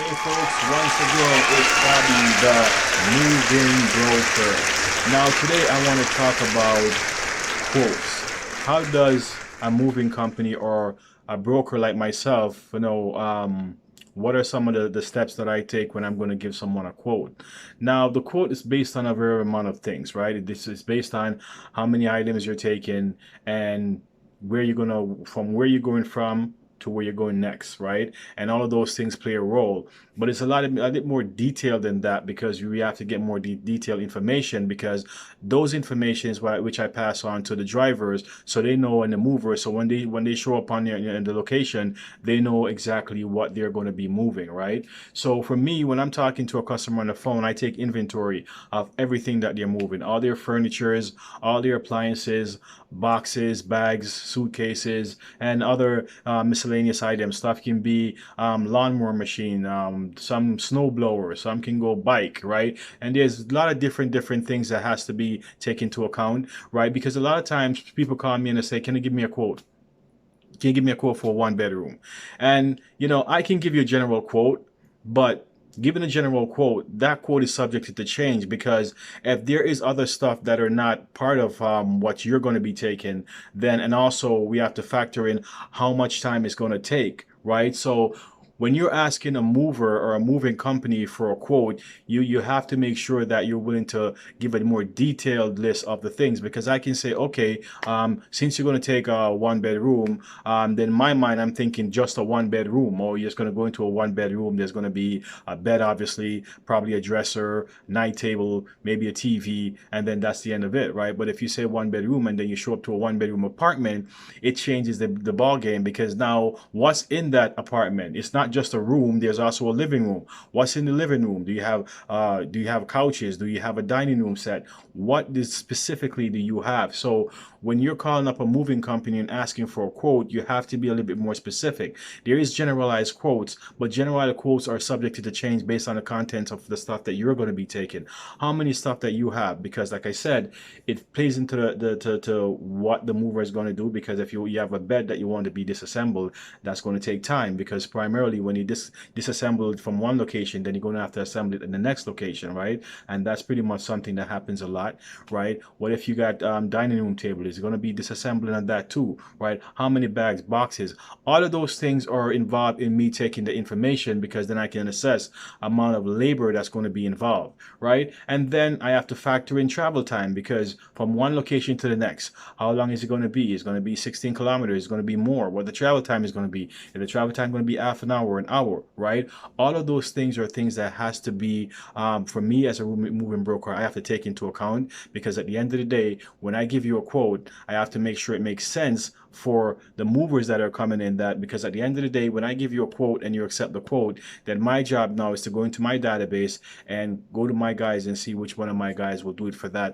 Hey folks, once again, it's Bobby the Moving Broker. Now today I want to talk about quotes. How does a moving company or a broker like myself, what are some of the steps that I take when I'm going to give someone a quote? Now, the quote is based on a very amount of things, right? This is based on how many items you're taking and from where you're going from to where you're going next, right? And all of those things play a role. But it's a bit more detailed than that because we have to get more detailed information because those information is which I pass on to the drivers so they know and the movers. So when they show up on in the location, they know exactly what they're going to be moving, right? So for me, when I'm talking to a customer on the phone, I take inventory of everything that they're moving, all their furnitures, all their appliances, boxes, bags, suitcases, and other miscellaneous items. Stuff can be lawnmower machine, some snow blower, some can go bike, right? And there's a lot of different things that has to be taken into account, right? Because a lot of times people call me and they say, "Can you give me a quote? Can you give me a quote for a one bedroom?" And I can give you a general quote, but given a general quote, that quote is subject to change because if there is other stuff that are not part of what you're going to be taking, then and also we have to factor in how much time it's going to take, right? So when you're asking a mover or a moving company for a quote, you have to make sure that you're willing to give a more detailed list of the things because I can say, okay, since you're going to take a one bedroom, then in my mind I'm thinking just a one bedroom, or you're just going to go into a one bedroom. There's going to be a bed, obviously, probably a dresser, night table, maybe a TV, and then that's the end of it, right? But if you say one bedroom and then you show up to a one bedroom apartment, it changes the ball game because now what's in that apartment? It's not just a room. There's also a living room. What's in the living room? Do you have couches? Do you have a dining room set? What is specifically do you have? So when you're calling up a moving company and asking for a quote, you have to be a little bit more specific. There is generalized quotes, but generalized quotes are subject to the change based on the content of the stuff that you're going to be taking. How many stuff that you have? Because like I said, it plays into to what the mover is going to do. Because if you have a bed that you want to be disassembled, that's going to take time. Because primarily when you disassemble it from one location, then you're going to have to assemble it in the next location, right? And that's pretty much something that happens a lot, right? What if you got dining room table? Is going to be disassembling on that too, right? How many bags, boxes? All of those things are involved in me taking the information because then I can assess amount of labor that's going to be involved, right? And then I have to factor in travel time because from one location to the next, how long is it going to be? It's going to be 16 kilometers. It's going to be more. What the travel time is going to be? If the travel time is going to be half an hour, right? All of those things are things that has to be for me as a moving broker. I have to take into account because at the end of the day, when I give you a quote, I have to make sure it makes sense for the movers that are coming in. That because at the end of the day, when I give you a quote and you accept the quote, then my job now is to go into my database and go to my guys and see which one of my guys will do it for that